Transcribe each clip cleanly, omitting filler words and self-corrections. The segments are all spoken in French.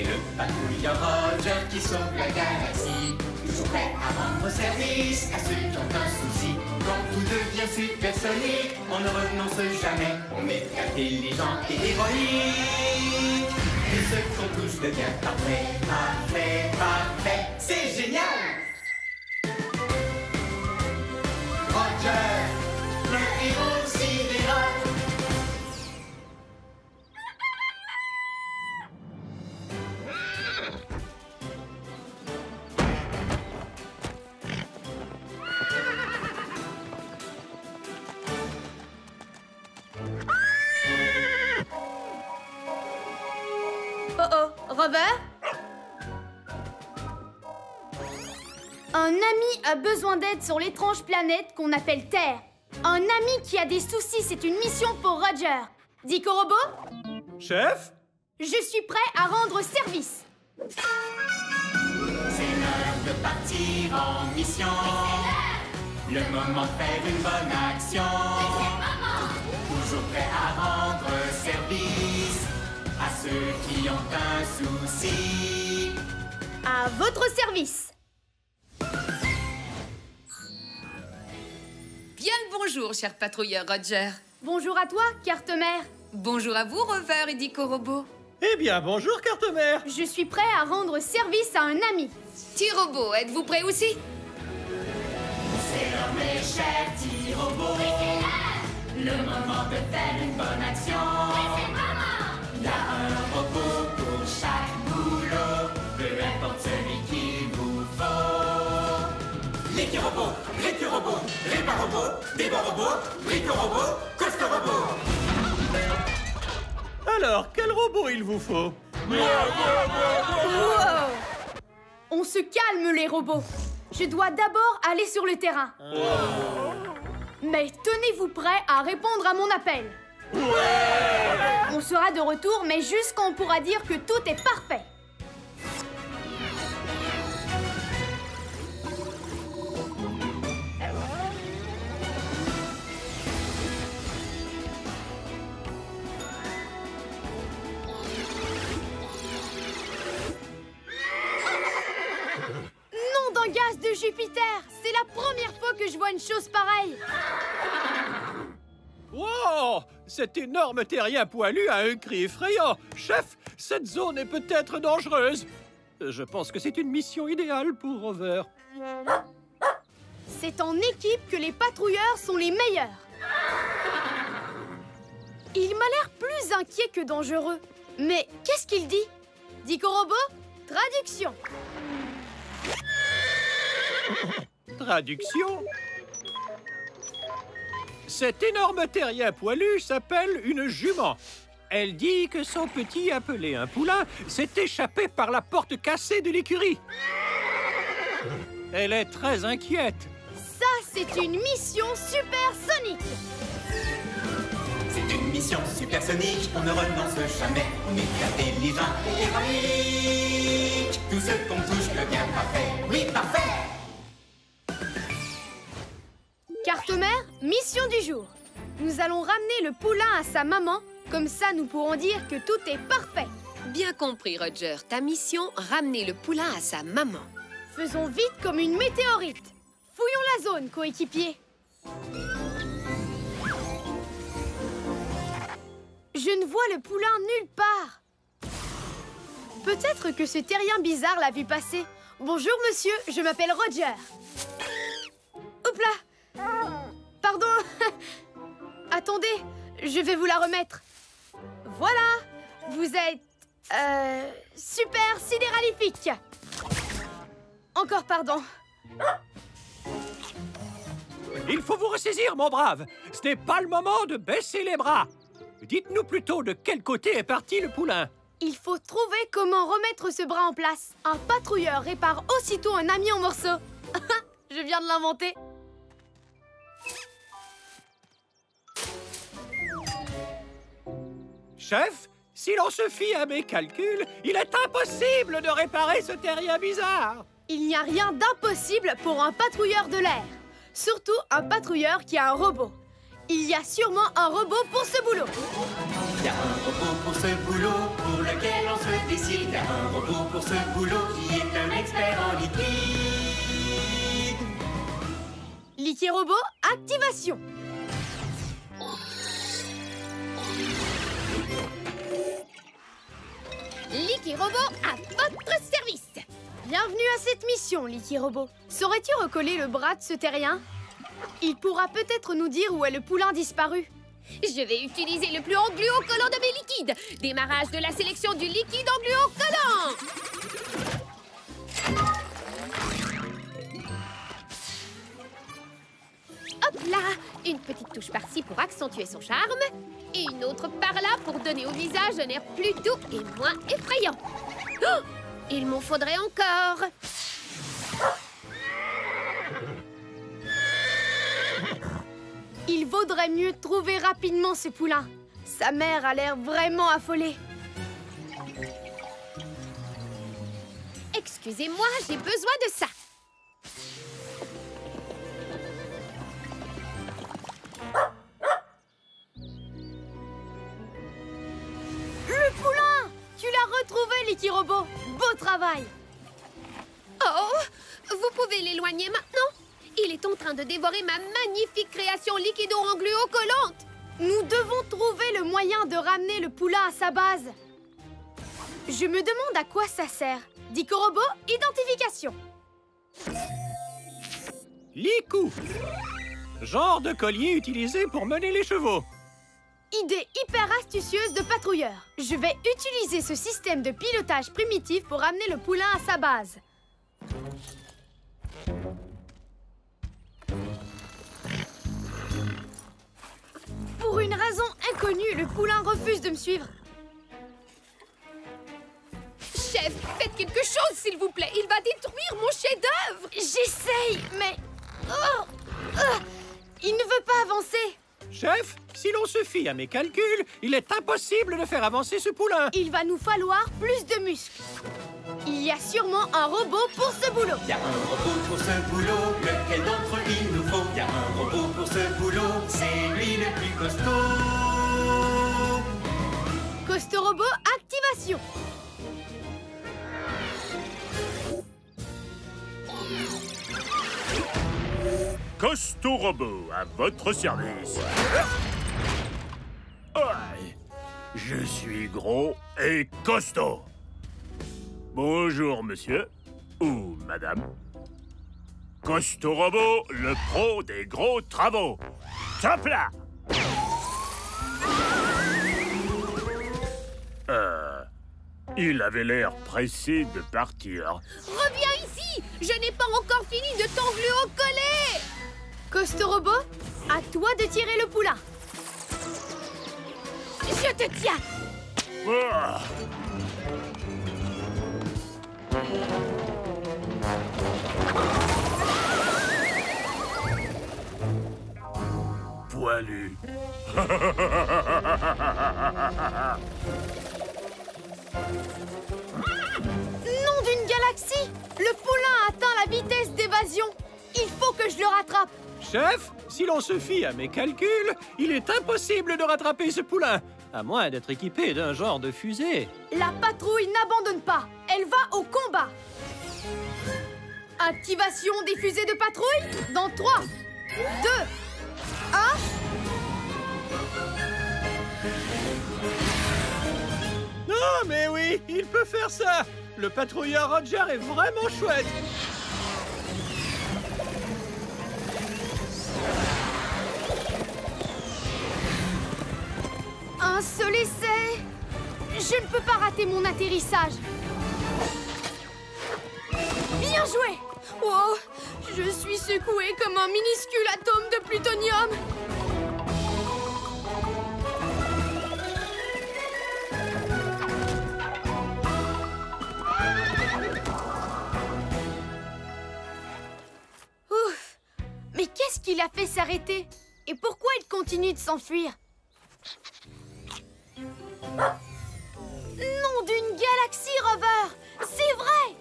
C'est le patrouilleur Roger qui sauve la galaxie. Toujours prêt à rendre service à ceux qui ont un souci. Quand tout devient supersonique, on ne renonce jamais. On est intelligent et héroïque. Et ce qu'on touche devient parfait, parfait, parfait. C'est génial! Roger, le héros sidéral. Oh, Rover? Un ami a besoin d'aide sur l'étrange planète qu'on appelle Terre. Un ami qui a des soucis, c'est une mission pour Roger. Dico Robot? Chef? Je suis prêt à rendre service. C'est l'heure de partir en mission. Le moment de faire une bonne action. Toujours prêt à rendre service à ceux qui ont un souci. À votre service. Bien le bonjour, cher patrouilleur Roger. Bonjour à toi, Carte-Mère. Bonjour à vous, Rover et Dico Robot. Eh bien, bonjour, Carte-Mère. Je suis prêt à rendre service à un ami. T-Robot, êtes-vous prêt aussi? C'est l'heure, mes chers petits robots. Le moment de faire une bonne action. Il y a un robot pour chaque boulot, peu importe celui qu'il vous faut. L'équi-robot, récu-robot, répar-robot, débat-robot, brico-robot, coste-robot. Alors, quel robot il vous faut? Wow. On se calme, les robots. Je dois d'abord aller sur le terrain. Mais tenez-vous prêts à répondre à mon appel. On sera de retour, mais juste quand on pourra dire que tout est parfait. Nom d'un gaz de Jupiter! C'est la première fois que je vois une chose pareille. Wow! Cet énorme terrien poilu a un cri effrayant. Chef, cette zone est peut-être dangereuse. Je pense que c'est une mission idéale pour Rover. C'est en équipe que les patrouilleurs sont les meilleurs. Il m'a l'air plus inquiet que dangereux. Mais qu'est-ce qu'il dit? Dico Robot, traduction. Traduction. Cet énorme terrien poilu s'appelle une jument. Elle dit que son petit, appelé un poulain, s'est échappé par la porte cassée de l'écurie. Elle est très inquiète. Ça, c'est une mission supersonique. C'est une mission supersonique, on ne renonce jamais. On est intelligent et héroïque. Tout ce qu'on touche devient parfait. Oui, parfait! Carte-Mère, mission du jour. Nous allons ramener le poulain à sa maman. Comme ça, nous pourrons dire que tout est parfait. Bien compris, Roger. Ta mission, ramener le poulain à sa maman. Faisons vite comme une météorite. Fouillons la zone, coéquipier. Je ne vois le poulain nulle part. Peut-être que ce terrien bizarre l'a vu passer. Bonjour, monsieur, je m'appelle Roger. Hop là! Pardon. Attendez, je vais vous la remettre. Voilà, vous êtes... super sidéralifique. Encore pardon. Il faut vous ressaisir, mon brave. Ce n'est pas le moment de baisser les bras. Dites-nous plutôt de quel côté est parti le poulain. Il faut trouver comment remettre ce bras en place. Un patrouilleur répare aussitôt un ami en morceaux. Je viens de l'inventer. Chef, si l'on se fie à mes calculs, il est impossible de réparer ce terrien bizarre. Il n'y a rien d'impossible pour un patrouilleur de l'air. Surtout un patrouilleur qui a un robot. Il y a sûrement un robot pour ce boulot. Il y a un robot pour ce boulot, pour lequel on se difficile. Il y a un robot pour ce boulot qui est un expert en liquide. Liquide Robot, activation. Liquide Robot à votre service. Bienvenue à cette mission, Liquide Robot. Saurais-tu recoller le bras de ce terrien? Il pourra peut-être nous dire où est le poulain disparu. Je vais utiliser le plus engluant collant de mes liquides. Démarrage de la sélection du liquide engluant collant. Hop là! Une petite touche par-ci pour accentuer son charme. Et une autre par-là pour donner au visage un air plus doux et moins effrayant. Oh! Il m'en faudrait encore. Il vaudrait mieux trouver rapidement ce poulain. Sa mère a l'air vraiment affolée. Excusez-moi, j'ai besoin de ça. Le poulain! Tu l'as retrouvé, Liquide Robot. Beau travail! Oh! Vous pouvez l'éloigner maintenant? Il est en train de dévorer ma magnifique création liquido-engluo-collante. Nous devons trouver le moyen de ramener le poulain à sa base. Je me demande à quoi ça sert. Liquide Robot, identification. Licou. Genre de collier utilisé pour mener les chevaux. Idée hyper astucieuse de patrouilleur. Je vais utiliser ce système de pilotage primitif pour ramener le poulain à sa base. Pour une raison inconnue, le poulain refuse de me suivre. Chef, faites quelque chose, s'il vous plaît. Il va détruire mon chef-d'œuvre. J'essaye, mais... il ne veut pas avancer. Chef, si l'on se fie à mes calculs, il est impossible de faire avancer ce poulain. Il va nous falloir plus de muscles. Il y a sûrement un robot pour ce boulot. Il y a un robot pour ce boulot, lequel d'entre eux il nous faut? Il y a un robot pour ce boulot, c'est lui le plus costaud. Costaud Robot, activation. Costaud Robot, à votre service. Ouais, je suis gros et costaud. Bonjour, monsieur. Ou madame. Costaud Robot, le pro des gros travaux. Top là! Il avait l'air pressé de partir. Reviens ici. Je n'ai pas encore fini de t'engluo-coller. Costaud Robot, à toi de tirer le poulain. Je te tiens. Ah. Poilu. Nom d'une galaxie! Le poulain a atteint la vitesse d'évasion. Il faut que je le rattrape. Chef, si l'on se fie à mes calculs, il est impossible de rattraper ce poulain, à moins d'être équipé d'un genre de fusée. La patrouille n'abandonne pas. Elle va au combat. Activation des fusées de patrouille dans 3, 2, 1... Non, mais oui, il peut faire ça. Le patrouilleur Roger est vraiment chouette. Un seul essai. Je ne peux pas rater mon atterrissage. Bien joué. Wow, je suis secouée comme un minuscule atome de plutonium. Ouf. Mais qu'est-ce qui l'a fait s'arrêter? Et pourquoi il continue de s'enfuir? Nom d'une galaxie, Rover! C'est vrai!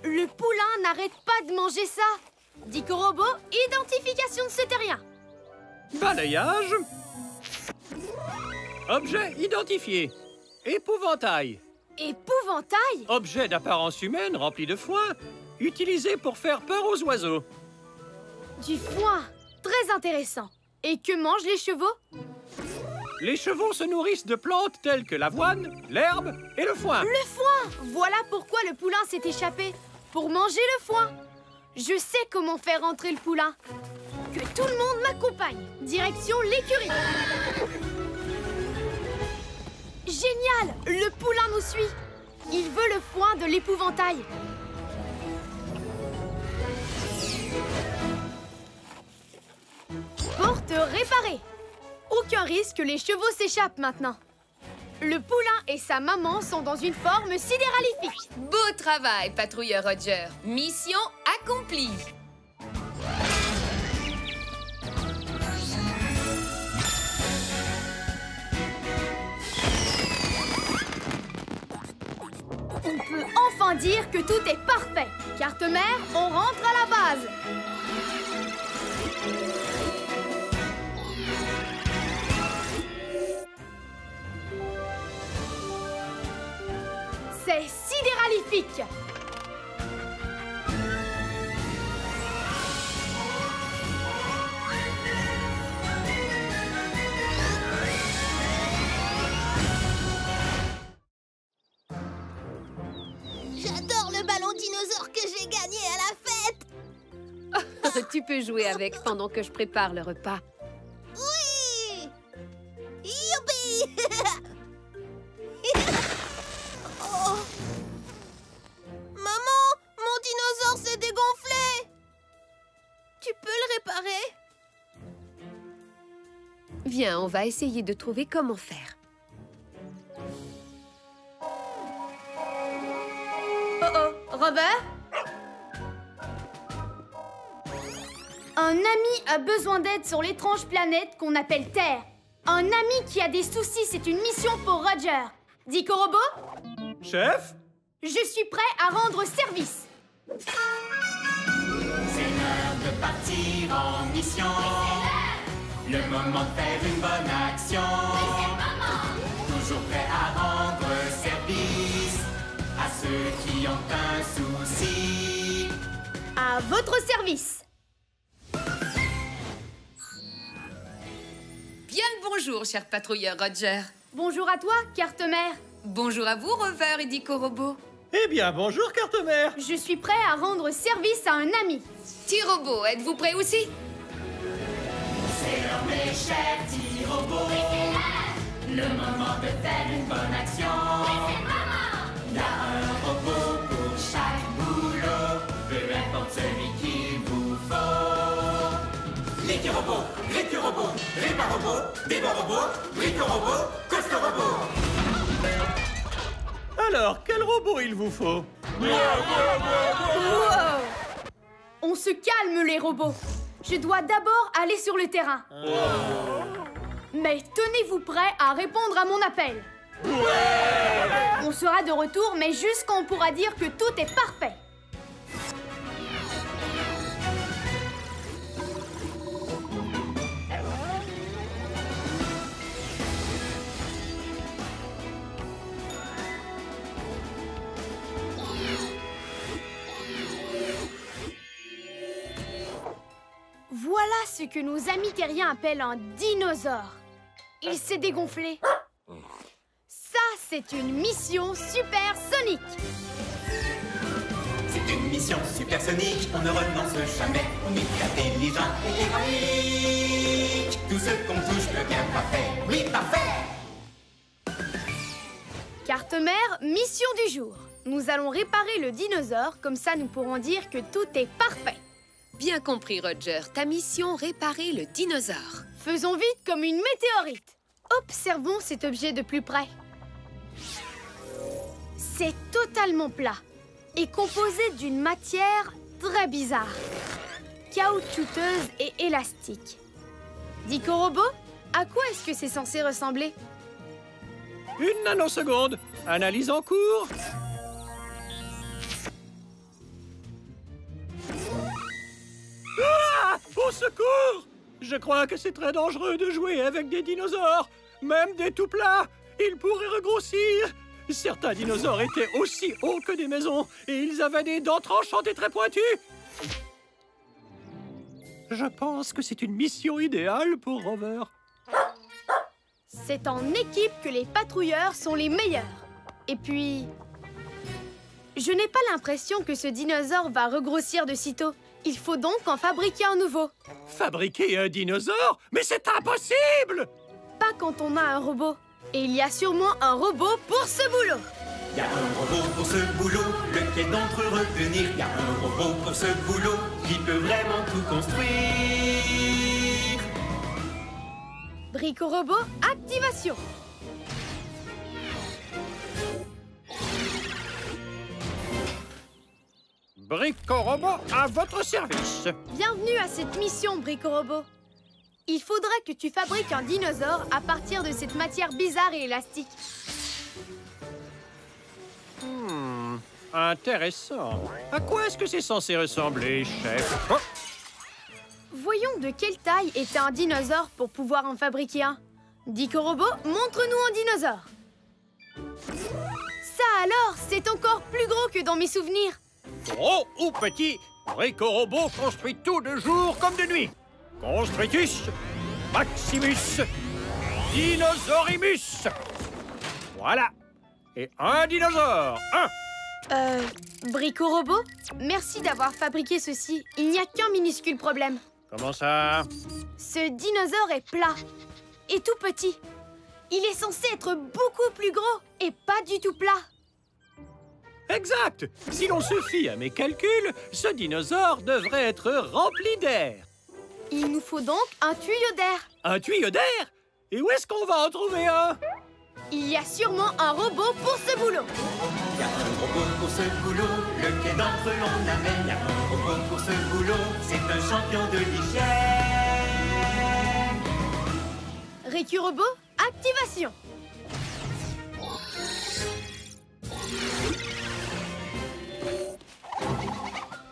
Le poulain n'arrête pas de manger ça. Liquide Robot, identification de ce terrien. Balayage. Objet identifié. Épouvantail. Épouvantail? Objet d'apparence humaine rempli de foin, utilisé pour faire peur aux oiseaux. Du foin. Très intéressant. Et que mangent les chevaux? Les chevaux se nourrissent de plantes telles que l'avoine, l'herbe et le foin. Le foin! Voilà pourquoi le poulain s'est échappé. Pour manger le foin. Je sais comment faire entrer le poulain. Que tout le monde m'accompagne. Direction l'écurie. Génial! Le poulain nous suit. Il veut le foin de l'épouvantail. Porte réparée. Aucun risque que les chevaux s'échappent maintenant. Le poulain et sa maman sont dans une forme sidéralifique. Beau travail, patrouilleur Roger. Mission accomplie. On peut enfin dire que tout est parfait. Carte-mère, on rentre à la base. C'est sidéralifique. J'adore le ballon dinosaure que j'ai gagné à la fête. Tu peux jouer avec pendant que je prépare le repas. Oui! Youpi! Oh. Maman, mon dinosaure s'est dégonflé. Tu peux le réparer? Viens, on va essayer de trouver comment faire. Oh, Robert? Un ami a besoin d'aide sur l'étrange planète qu'on appelle Terre. Un ami qui a des soucis, c'est une mission pour Roger. Dico Robot? Chef? Je suis prêt à rendre service. C'est l'heure de partir en mission. Le moment de faire une bonne action. Toujours prêt à rendre service à ceux qui ont un souci. À votre service. Bien le bonjour, cher patrouilleur Roger. Bonjour à toi, carte-mère. Bonjour à vous, Rover et Dico Robot. Eh bien, bonjour, carte-mère. Je suis prêt à rendre service à un ami. T-Robot, êtes-vous prêt aussi? C'est l'heure, mes chers petits robots. Le moment de faire une bonne action. Il y a un robot pour chaque boulot, peu importe celui qu'il vous faut. L'écu-robot, récu-robot, répar-robot, débat-robot, brico-robot, costo-robot. Alors, quel robot il vous faut? Wow. On se calme, les robots. Je dois d'abord aller sur le terrain. Mais tenez-vous prêts à répondre à mon appel. On sera de retour, mais juste quand on pourra dire que tout est parfait. Voilà ce que nos amis terriens appellent un dinosaure. Il s'est dégonflé. Ça, c'est une mission supersonique. C'est une mission supersonique, on ne renonce jamais. On est intelligent et héroïque. Tout ce qu'on touche devient parfait. Oui, parfait. Carte-mère, mission du jour. Nous allons réparer le dinosaure, comme ça nous pourrons dire que tout est parfait. Bien compris, Roger. Ta mission, réparer le dinosaure. Faisons vite comme une météorite. Observons cet objet de plus près. C'est totalement plat et composé d'une matière très bizarre, caoutchouteuse et élastique. Dico Robot, à quoi est-ce que c'est censé ressembler? Une nanoseconde. Analyse en cours. Ah! Au secours! Je crois que c'est très dangereux de jouer avec des dinosaures. Même des tout plats. Ils pourraient regrossir. Certains dinosaures étaient aussi hauts que des maisons et ils avaient des dents tranchantes et très pointues. Je pense que c'est une mission idéale pour Rover. C'est en équipe que les patrouilleurs sont les meilleurs. Et puis... je n'ai pas l'impression que ce dinosaure va regrossir de sitôt. Il faut donc en fabriquer un nouveau. Fabriquer un dinosaure? Mais c'est impossible! Pas quand on a un robot. Et il y a sûrement un robot pour ce boulot. Y a un robot pour ce boulot, lequel d'entre eux retenir? Y a un robot pour ce boulot, qui peut vraiment tout construire. Brico-robot, activation! Brico-robot à votre service. Bienvenue à cette mission, Brico-robot. Il faudra que tu fabriques un dinosaure à partir de cette matière bizarre et élastique. Intéressant. À quoi est-ce que c'est censé ressembler, chef? Oh! Voyons de quelle taille était un dinosaure pour pouvoir en fabriquer un. Brico-robot, montre-nous un dinosaure. Ça alors, c'est encore plus gros que dans mes souvenirs. Gros ou petit, Brico-robot construit tout de jour comme de nuit. Construitus, Maximus, Dinosaurimus. Voilà. Et un dinosaure, un. Brico-robot, merci d'avoir fabriqué ceci. Il n'y a qu'un minuscule problème. Comment ça? Ce dinosaure est plat et tout petit. Il est censé être beaucoup plus gros et pas du tout plat. Exact. Si l'on se fie à mes calculs, ce dinosaure devrait être rempli d'air. Il nous faut donc un tuyau d'air. Un tuyau d'air? Et où est-ce qu'on va en trouver un? Il y a sûrement un robot pour ce boulot. Y a un robot pour ce boulot, lequel d'entre eux en amène? Y a un robot pour ce boulot, c'est un champion de l'hygiène. Brico-robot, activation.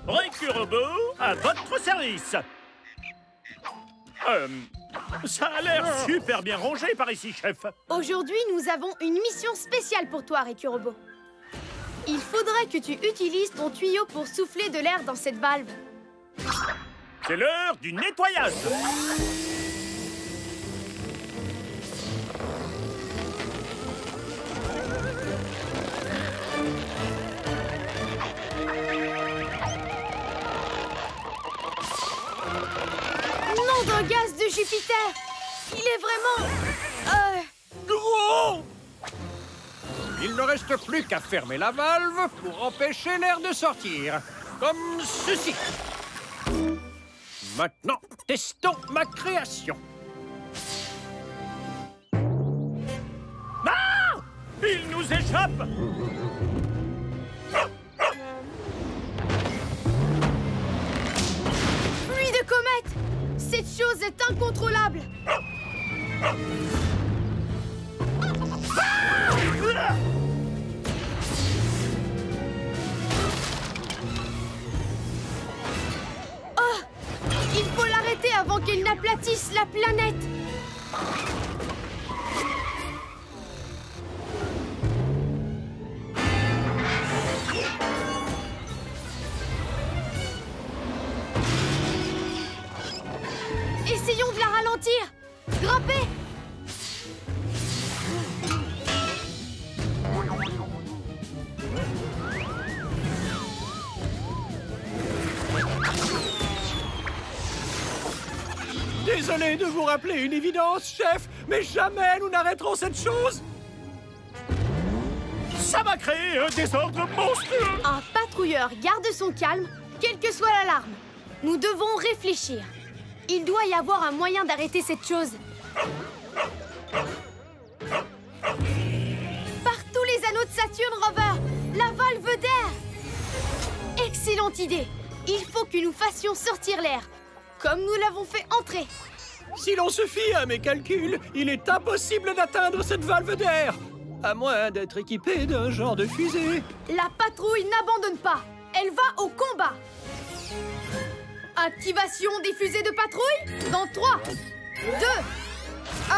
Brico-robot à votre service. Ça a l'air super bien rangé par ici, chef. Aujourd'hui, nous avons une mission spéciale pour toi, Brico-robot. Il faudrait que tu utilises ton tuyau pour souffler de l'air dans cette valve. C'est l'heure du nettoyage. Nom d'un gaz de Jupiter! Il est vraiment... Gros! Il ne reste plus qu'à fermer la valve pour empêcher l'air de sortir. Comme ceci. Maintenant, testons ma création. Ah! Il nous échappe. Pluie de comètes! Cette chose est incontrôlable! Oh! Il faut l'arrêter avant qu'elle n'aplatisse la planète! Essayons de la ralentir! Grimpez! Désolé de vous rappeler une évidence, chef, mais jamais nous n'arrêterons cette chose. Ça va créer un désordre monstrueux. Un patrouilleur garde son calme, quelle que soit l'alarme. Nous devons réfléchir. Il doit y avoir un moyen d'arrêter cette chose. Par tous les anneaux de Saturne, Rover, la valve d'air. Excellente idée. Il faut que nous fassions sortir l'air, comme nous l'avons fait entrer. Si l'on se fie à mes calculs, il est impossible d'atteindre cette valve d'air, à moins d'être équipé d'un genre de fusée. La patrouille n'abandonne pas. Elle va au combat. Activation des fusées de patrouille dans 3, 2, 1...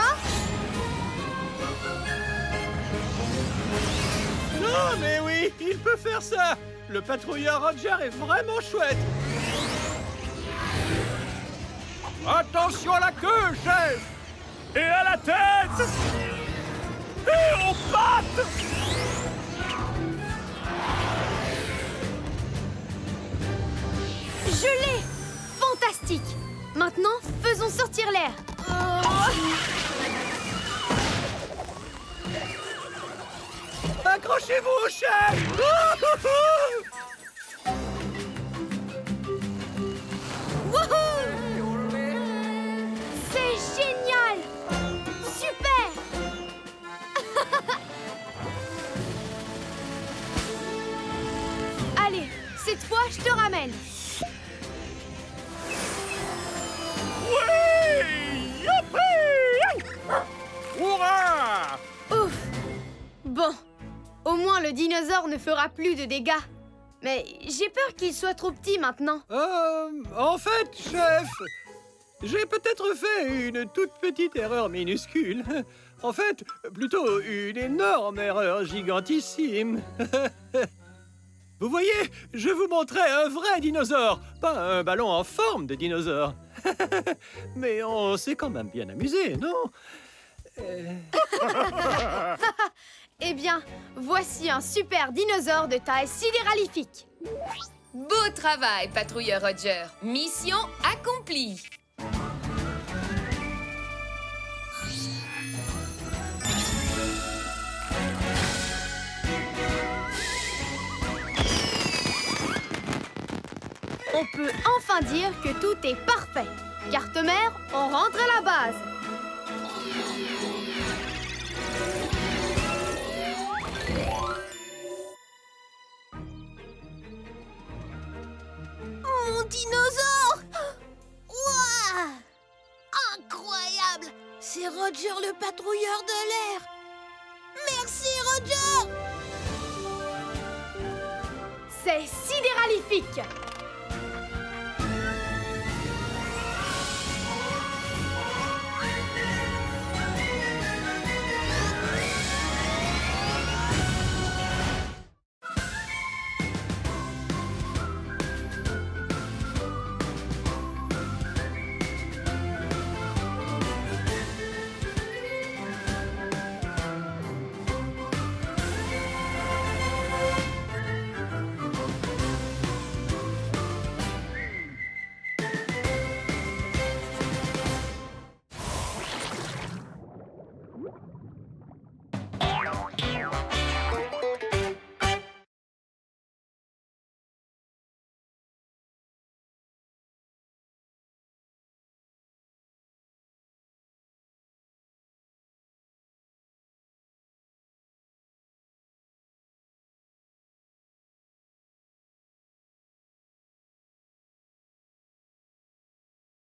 Oh, mais oui, il peut faire ça. Le patrouilleur Roger est vraiment chouette. Attention à la queue, chef. Et à la tête. Et aux pattes. Je l'ai! Fantastique! Maintenant, faisons sortir l'air. Accrochez-vous, chef. Wouhou! C'est génial! Super! Allez, cette fois, je te ramène. Oui! Youpi! Hurrah! Ouf! Bon, au moins le dinosaure ne fera plus de dégâts. Mais j'ai peur qu'il soit trop petit maintenant. En fait, chef, j'ai peut-être fait une toute petite erreur minuscule. En fait, plutôt une énorme erreur gigantissime. Vous voyez, je vous montrais un vrai dinosaure, pas un ballon en forme de dinosaure. Mais on s'est quand même bien amusé, non? Eh bien, voici un super dinosaure de taille sidéralifique. Beau travail, patrouilleur Roger. Mission accomplie. On peut enfin dire que tout est parfait. Carte-mère, on rentre à la base. Mon dinosaure! Ouah! Incroyable! C'est Roger le patrouilleur de l'air! Merci, Roger! C'est sidéralifique.